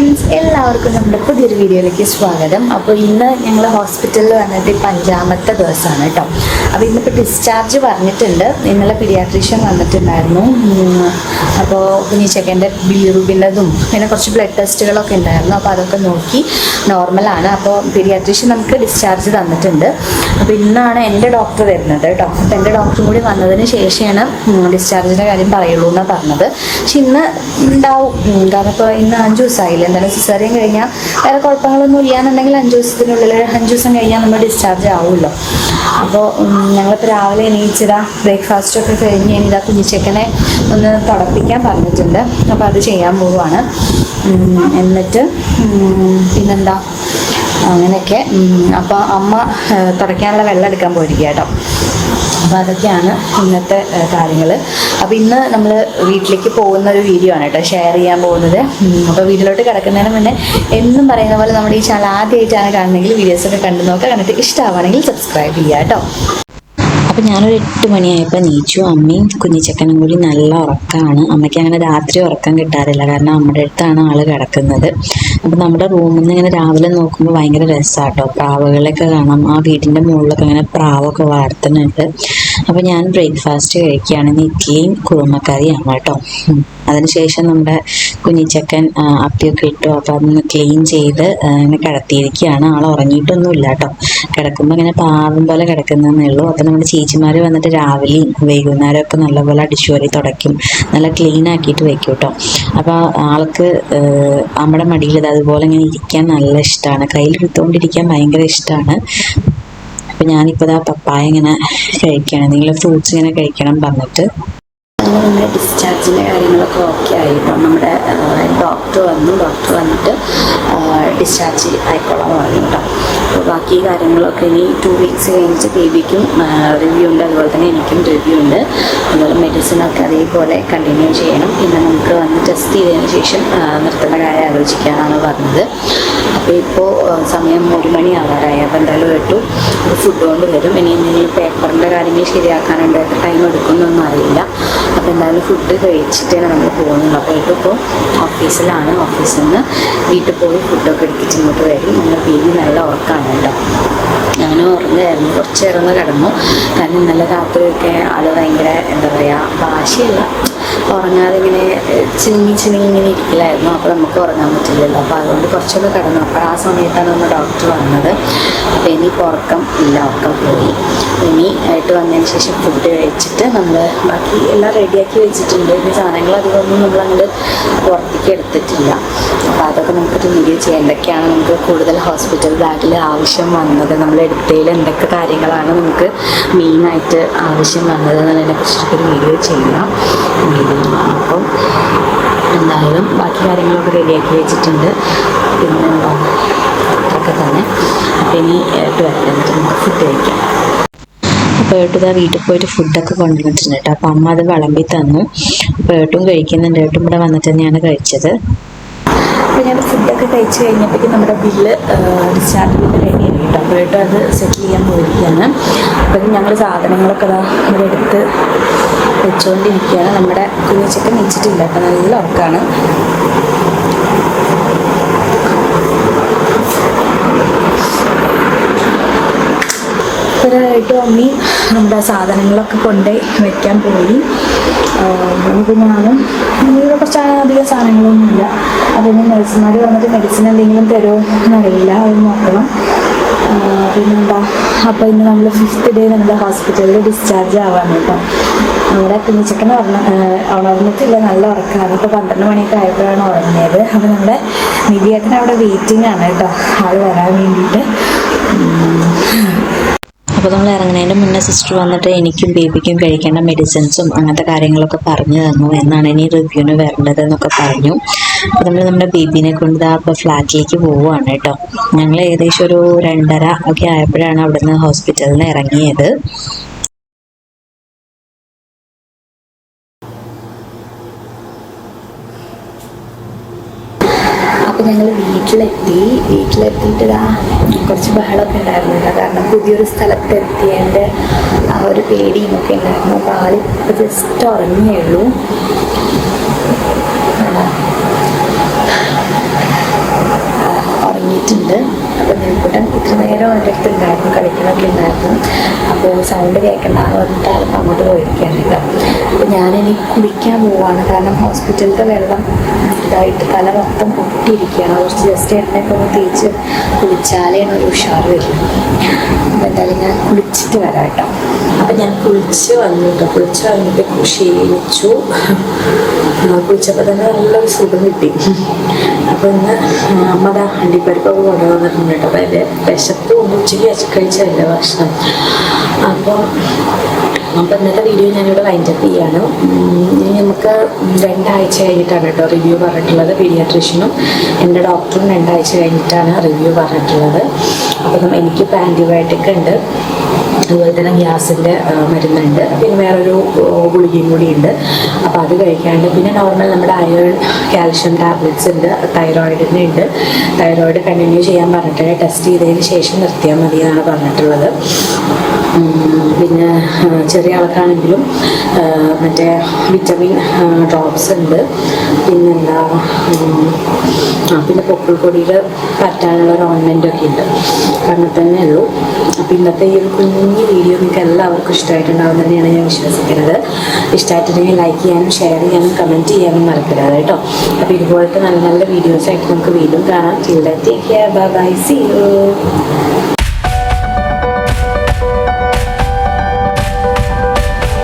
Friends, എല്ലാവർക്കും നമ്മുടെ പുതിയൊരു വീഡിയോയിലേക്ക് സ്വാഗതം. അപ്പോൾ ഇന്ന് ഞങ്ങൾ ഹോസ്പിറ്റലിൽ വന്നിട്ട് ഇപ്പം 5ാമത്തെ ദിവസമാണ് കേട്ടോ. അപ്പോൾ ഇന്നിപ്പോൾ ഡിസ്ചാർജ് പറഞ്ഞിട്ടുണ്ട്. ഇന്നലെ പീഡിയാട്രീഷ്യൻ വന്നിട്ടുണ്ടായിരുന്നു. അപ്പോൾ കുഞ്ഞിച്ചക്കൻ്റെ ബിലിറുബിൻ്റെതും പിന്നെ കുറച്ച് ബ്ലഡ് ടെസ്റ്റുകളൊക്കെ ഉണ്ടായിരുന്നു. അപ്പോൾ അതൊക്കെ നോക്കി നോർമലാണ്. അപ്പോൾ പീഡിയാട്രീഷ്യൻ നമുക്ക് ഡിസ്ചാർജ് തന്നിട്ടുണ്ട്. അപ്പോൾ ഇന്നാണ് എൻ്റെ ഡോക്ടർ വരുന്നത് കേട്ടോ. അപ്പോൾ എൻ്റെ ഡോക്ടറും കൂടി വന്നതിന് ശേഷമാണ് ഡിസ്ചാർജിൻ്റെ കാര്യം പറയുള്ളൂ എന്നാണ് പറഞ്ഞത്. പക്ഷെ ഇന്ന് ഉണ്ടാവും, കാരണം ഇപ്പോൾ ഇന്ന് 5 ദിവസമായില്ല. എന്തായാലും സിസേറിയൻ കഴിഞ്ഞാൽ വേറെ കുഴപ്പങ്ങളൊന്നും ഇല്ലാന്നുണ്ടെങ്കിൽ 5 ദിവസത്തിനുള്ളിൽ 5 ദിവസം കഴിഞ്ഞാൽ നമ്മൾ ഡിസ്ചാർജ് ആവുമല്ലോ. അപ്പോൾ ഞങ്ങളിപ്പോൾ രാവിലെ എണീച്ചിടാ ബ്രേക്ക്ഫാസ്റ്റൊക്കെ കഴിഞ്ഞ് ഇതാ കുഞ്ഞിച്ചക്കനെ ഒന്ന് തുടപ്പിക്കാൻ പറഞ്ഞിട്ടുണ്ട്. അപ്പോൾ അത് ചെയ്യാൻ പോവുകയാണ്. എന്നിട്ട് പിന്നെന്താ അങ്ങനെയൊക്കെ. അപ്പോൾ അമ്മ തുടയ്ക്കാനുള്ള വെള്ളം എടുക്കാൻ പോയിരിക്കുക കേട്ടോ. അപ്പോൾ അതൊക്കെയാണ് ഇന്നത്തെ കാര്യങ്ങൾ. അപ്പോൾ ഇന്ന് നമ്മൾ വീട്ടിലേക്ക് പോകുന്ന ഒരു വീഡിയോ ആണ് കേട്ടോ ഷെയർ ചെയ്യാൻ പോകുന്നത്. അപ്പോൾ വീട്ടിലോട്ട് കിടക്കുന്നതിന് മുന്നേ എന്നും പറയുന്ന പോലെ നമ്മുടെ ഈ ചാനൽ ആദ്യമായിട്ടാണ് കാണുന്നതെങ്കിൽ വീഡിയോസൊക്കെ കണ്ടു നോക്കുക. കണ്ടിട്ട് ഇഷ്ടമാവുകയാണെങ്കിൽ സബ്സ്ക്രൈബ് ചെയ്യുക കേട്ടോ. അപ്പോൾ ഞാനൊരു 8 മണിയായപ്പോൾ നീച്ചു. അമ്മയും കുഞ്ഞിച്ചക്കനും കൂടി നല്ല ഉറക്കമാണ്. അമ്മയ്ക്ക് അങ്ങനെ രാത്രി ഉറക്കം കിട്ടാറില്ല, കാരണം അമ്മയുടെ അടുത്താണ് ആൾ കിടക്കുന്നത്. അപ്പോൾ നമ്മുടെ റൂമിൽ നിന്ന് ഇങ്ങനെ രാവിലെ നോക്കുമ്പോൾ ഭയങ്കര രസമാണ് കേട്ടോ. പ്രാവുകളൊക്കെ കാണാം. ആ വീടിൻ്റെ മുകളിലൊക്കെ ഇങ്ങനെ പ്രാവൊക്കെ വളർത്തുന്നുണ്ട്. അപ്പോൾ ഞാൻ ബ്രേക്ക്ഫാസ്റ്റ് കഴിക്കുകയാണ്. ഇഡ്ഡലിയും കുറുമക്കറിയാണ് കേട്ടോ. അതിനുശേഷം നമ്മുടെ കുഞ്ഞിച്ചക്കൻ അപ്പിയൊക്കെ ഇട്ടു. അപ്പോൾ അതൊന്ന് ക്ലീൻ ചെയ്ത് ഇങ്ങനെ കിടത്തിയിരിക്കുകയാണ്. ആൾ ഉറങ്ങിയിട്ടൊന്നുമില്ല കേട്ടോ. കിടക്കുമ്പോൾ ഇങ്ങനെ പാവം പോലെ കിടക്കുന്നതെന്നേ ഉള്ളൂ. അപ്പോൾ നമ്മുടെ ചേച്ചിമാർ വന്നിട്ട് രാവിലെയും വൈകുന്നേരമൊക്കെ നല്ലപോലെ അടിച്ചുവാരി തുടയ്ക്കും, നല്ല ക്ലീൻ ആക്കിയിട്ട് വെക്കും കേട്ടോ. അപ്പോൾ ആൾക്ക് നമ്മുടെ മടിയിൽ അതുപോലെ ഇങ്ങനെ ഇരിക്കാൻ നല്ല ഇഷ്ടമാണ്. കയ്യിലെടുത്തുകൊണ്ടിരിക്കാൻ ഭയങ്കര ഇഷ്ടമാണ്. അപ്പോൾ ഞാനിപ്പോൾ പപ്പായ ഇങ്ങനെ കഴിക്കുകയാണ്. എന്തെങ്കിലും ഫ്രൂട്ട്സ് ഇങ്ങനെ കഴിക്കണം പറഞ്ഞിട്ട്. അങ്ങനെ നമ്മുടെ ഡിസ്ചാർജിൻ്റെ കാര്യങ്ങളൊക്കെ ഓക്കെ ആയിട്ടോ. നമ്മുടെ ഡോക്ടർ വന്നിട്ട് ഡിസ്ചാർജ് ആയിക്കോളാൻ പറഞ്ഞു കേട്ടോ. അപ്പോൾ ബാക്കി കാര്യങ്ങളൊക്കെ ഇനി 2 വീക്സ് കഴിഞ്ഞിട്ട് ബേബിക്കും റിവ്യൂ ഉണ്ട്, അതുപോലെ തന്നെ എനിക്കും റിവ്യൂ ഉണ്ട്. അതുപോലെ മെഡിസിനൊക്കെ അതേപോലെ കണ്ടിന്യൂ ചെയ്യണം. പിന്നെ നമുക്ക് വന്ന് ടെസ്റ്റ് ചെയ്തതിന് ശേഷം നിർത്തേണ്ട കാര്യം ആലോചിക്കാനാണ് പറഞ്ഞത്. അപ്പോൾ ഇപ്പോൾ സമയം 1 മണി ആവാറായി. അപ്പോൾ എന്തായാലും കേട്ടു ഫുഡ് കൊണ്ട് വരും. ഇനി എന്തെങ്കിലും പേപ്പറിൻ്റെ കാര്യങ്ങൾ ശരിയാക്കാനുണ്ട്, ടൈം എടുക്കുന്നൊന്നും അറിയില്ല. അപ്പോൾ എന്തായാലും ഫുഡ് കഴിച്ചിട്ടാണ് നമ്മൾ പോകുന്നത്. അപ്പോൾ ഇപ്പോൾ ഓഫീസിലാണ്. ഓഫീസിൽ നിന്ന് വീട്ടിൽ പോയി ഫുഡൊക്കെ എടുത്തിട്ട് ഇങ്ങോട്ട് വരും. ഞങ്ങൾ ബേബി നല്ല ഉറക്കമാണ് കേട്ടോ. അങ്ങനെ ഉറങ്ങുമായിരുന്നു. കുറച്ച് നേരം ഒന്ന് കിടന്നു. കാരണം ഇന്നലെ രാത്രിയൊക്കെ ആൾ ഭയങ്കര എന്താ പറയുക വാശിയല്ല, ഉറങ്ങാതെ ഇങ്ങനെ ചിണുങ്ങി ഇങ്ങനെ ഇരിക്കലായിരുന്നു. അപ്പോൾ നമുക്ക് ഉറങ്ങാൻ പറ്റില്ലല്ലോ. അപ്പോൾ അതുകൊണ്ട് കുറച്ചൊക്കെ കിടന്നു. അപ്പോൾ ആ സമയത്താണ് നമ്മൾ ഡോക്ടർ വന്നത്. അപ്പോൾ ഇനിയിപ്പോൾ ഉറക്കം പോയി. ഇനി ആയിട്ട് വന്നതിന് ശേഷം ഫുഡ് കഴിച്ചിട്ട് നമ്മൾ ബാക്കി എല്ലാം റെഡിയാക്കി വെച്ചിട്ടുണ്ട്. ഇനി സാധനങ്ങൾ അധികമൊന്നും നമ്മളങ്ങോട്ട് പുറത്തേക്ക് എടുത്തിട്ടില്ല. അപ്പോൾ അതൊക്കെ നമുക്ക് വീഡിയോ ചെയ്യാം. എന്തൊക്കെയാണ് നമുക്ക് കൂടുതൽ ഹോസ്പിറ്റൽ ബാഗിൽ ആവശ്യം വന്നത്, നമ്മൾ എടുത്തതിൽ എന്തൊക്കെ കാര്യങ്ങളാണ് നമുക്ക് മെയിനായിട്ട് ആവശ്യം വന്നത് എന്നതിനെ കുറിച്ചിട്ടൊരു വീഡിയോ ചെയ്യാം. അപ്പം എന്തായാലും ബാക്കി കാര്യങ്ങളൊക്കെ റെഡിയാക്കി വെച്ചിട്ടുണ്ട്. പിന്നെന്താ അതൊക്കെ തന്നെ. അപ്പം ഇനി വരട്ടെ, നമുക്ക് ഫുഡ് കഴിക്കാം. അപ്പോൾ ഏട്ടും വീട്ടിൽ പോയിട്ട് ഫുഡൊക്കെ കൊണ്ടുവന്നിട്ടുണ്ട് കേട്ടോ. അപ്പം അമ്മ അത് വിളമ്പി തന്നു. അപ്പോൾ ഏട്ടും കഴിക്കുന്നുണ്ട്. ഏട്ടും ഇവിടെ വന്നിട്ട് തന്നെയാണ് കഴിച്ചത്. അപ്പോൾ ഞാൻ ഫുഡൊക്കെ കഴിച്ച് കഴിഞ്ഞപ്പോഴേക്കും നമ്മുടെ ബില്ല് ഡിസ്ചാർജ് ബില്ല് റെഡിയായി കേട്ടോ. അപ്പോൾ ഏട്ടും അത് സെറ്റിൽ ചെയ്യാൻ പോയിരിക്കുകയാണ്. അപ്പം ഞങ്ങൾ സാധനങ്ങളൊക്കെ ഇവിടെ എടുത്ത് വെച്ചുകൊണ്ടിരിക്കുകയാണ്. നമ്മുടെ കുഞ്ഞിച്ചക്കൻ വെച്ചിട്ടില്ല. അപ്പം നല്ല ഉറക്കമാണ്. ഒരാളായിട്ടും അമ്മി നമ്മുടെ സാധനങ്ങളൊക്കെ കൊണ്ടുപോയി വെക്കാൻ പോയി. ഇപ്പോൾ ഞാനും കുറച്ച് അധികം സാധനങ്ങളൊന്നുമില്ല. അതിന് നഴ്സുമാർ വന്നിട്ട് മെഡിസിൻ എന്തെങ്കിലും തരുമോ എന്നറിയില്ല, അത് നോക്കണം. പിന്നെന്താ, അപ്പോൾ ഇന്ന് നമ്മൾ 5th ഡേ നമ്മുടെ ഹോസ്പിറ്റലിൽ ഡിസ്ചാർജ് ആവാണ് കേട്ടോ. നമ്മുടെ കുഞ്ഞിച്ചക്കൻ ഉണർന്നിട്ടില്ല, നല്ല ഉറക്കമാണ്. ഇപ്പോൾ 12 മണിയൊക്കെ ആയപ്പോഴാണ് ഉറങ്ങിയത്. അപ്പോൾ നമ്മുടെ നിധിയേട്ടൻ അവിടെ വെയിറ്റിംഗ് ആണ് കേട്ടോ, ആൾ വരാൻ വേണ്ടിയിട്ട്. അപ്പോൾ നമ്മൾ ഇറങ്ങുന്നതിൻ്റെ മുന്നേ സിസ്റ്റർ വന്നിട്ട് എനിക്കും ബേബിക്കും കഴിക്കേണ്ട മെഡിസിൻസും അങ്ങനത്തെ കാര്യങ്ങളൊക്കെ പറഞ്ഞു തന്നു. എന്നാണ് ഇനി റിവ്യൂവിന് വരേണ്ടത് എന്നൊക്കെ പറഞ്ഞു. അപ്പോൾ നമ്മുടെ ബേബീനെ കൊണ്ട് അപ്പോൾ ഫ്ലാറ്റിലേക്ക് പോവുകയാണ് കേട്ടോ. ഞങ്ങൾ ഏകദേശം ഒരു 2:30 ഒക്കെ ആയപ്പോഴാണ് അവിടെ നിന്ന് ഹോസ്പിറ്റലിൽ നിന്ന് ഇറങ്ങിയത്. അപ്പോൾ ഞങ്ങൾ വീട്ടിലെത്തിയിട്ട് കുറച്ച് ബഹളമൊക്കെ ഉണ്ടായിരുന്നു കേട്ടോ. കാരണം പുതിയൊരു സ്ഥലത്ത് എത്തിയതിൻ്റെ ആ ഒരു പേടിയും ഒക്കെ ഉണ്ടായിരുന്നു. അപ്പോൾ ആളിപ്പോൾ ജസ്റ്റ് ഉറങ്ങിയേ ഉള്ളൂ. വന്നിട്ടുണ്ട്. അപ്പോൾ നെൽക്കുട്ടൻ ഇത്ര നേരം എൻ്റെ അടുത്ത് ഉണ്ടായിരുന്നു, കളിക്കണമൊക്കെ ഉണ്ടായിരുന്നു. അപ്പോൾ സൗണ്ട് കേൾക്കണ്ടെന്ന് പറഞ്ഞിട്ട് ആൾ അങ്ങോട്ട് പോയിരിക്കുകയാണ് കേട്ടോ. അപ്പോൾ ഞാനിനി കുളിക്കാൻ പോവാണ്, കാരണം ഹോസ്പിറ്റലിലത്തെ വെള്ളം ഇതായിട്ട് തല മൊത്തം പൊട്ടിയിരിക്കുകയാണ്. കുറച്ച് ജസ്റ്റ് എണ്ണയൊക്കെ ഒന്ന് തേച്ച് കുളിച്ചാലേ ഒരു ഉഷാറ് വരും. അപ്പോൾ എന്തായാലും ഞാൻ കുളിച്ചിട്ട് വരാം കേട്ടോ. അപ്പം ഞാൻ കുളിച്ച് വന്നിട്ട് ക്ഷീണിച്ചു. കുളിച്ചപ്പോൾ തന്നെ നല്ലൊരു സുഖം കിട്ടി. അപ്പോൾ ഇന്ന് അമ്മ അണ്ടിപ്പരിപ്പൊക്കെ കൊണ്ടുവന്നിട്ടുണ്ട് കേട്ടോ. അപ്പോൾ എൻ്റെ വിശപ്പ് കൊണ്ട് ഉച്ചയ്ക്ക് കഴിച്ചതല്ല ഭക്ഷണം. അപ്പോൾ ഇന്നത്തെ വീഡിയോ ഞാനിവിടെ വൈൻഡപ്പ് ചെയ്യാണ്. ഇനി നമുക്ക് 2 ആഴ്ച കഴിഞ്ഞിട്ടാണ് കേട്ടോ റിവ്യൂ പറഞ്ഞിട്ടുള്ളത്. പീഡിയാട്രീഷ്യനും എൻ്റെ ഡോക്ടറും 2 ആഴ്ച കഴിഞ്ഞിട്ടാണ് റിവ്യൂ പറഞ്ഞിട്ടുള്ളത്. അപ്പം എനിക്കിപ്പോൾ ആൻറ്റിബയോട്ടിക് ഉണ്ട്, അതുപോലെ തന്നെ ഗ്യാസിൻ്റെ മരുന്നുണ്ട്, പിന്നെ വേറൊരു ഗുളികയും കൂടി ഉണ്ട്. അപ്പോൾ അത് കഴിക്കാണ്ട് പിന്നെ നോർമൽ നമ്മുടെ അയൺ കാൽഷ്യം ടാബ്ലറ്റ്സ് ഉണ്ട്, തൈറോയിഡിന് ഉണ്ട്. തൈറോയിഡ് കണ്ടിന്യൂ ചെയ്യാൻ പറഞ്ഞിട്ടുണ്ട്. ടെസ്റ്റ് ചെയ്തതിന് ശേഷം നിർത്തിയാൽ മതി എന്നാണ് പറഞ്ഞിട്ടുള്ളത്. പിന്നെ ചെറിയ ആൾക്കാണെങ്കിലും മറ്റേ വിറ്റമിൻ ഡ്രോപ്സ് ഉണ്ട്. പിന്നെന്താ പിന്നെ പൊക്കിൾക്കൊടിയിൽ പറ്റാനുള്ള ഒരു ഓയിൻമെൻറ്റൊക്കെ ഉണ്ട്. അങ്ങനെ തന്നെ ഉള്ളൂ. അപ്പോൾ ഇന്നത്തെ ഈ ഒരു കുഞ്ഞു വീഡിയോ നിങ്ങൾക്ക് എല്ലാവർക്കും ഇഷ്ടമായിട്ടുണ്ടാവും തന്നെയാണ് ഞാൻ വിശ്വസിക്കുന്നത്. ഇഷ്ടമായിട്ടുണ്ടെങ്കിൽ ലൈക്ക് ചെയ്യാനും ഷെയർ ചെയ്യാനും കമൻറ്റ് ചെയ്യാനും മറക്കരുത് കേട്ടോ. അപ്പോൾ ഇതുപോലത്തെ നല്ല നല്ല വീഡിയോസായിട്ട് നമുക്ക് വീണ്ടും കാണാം. Take care, bye bye, see U.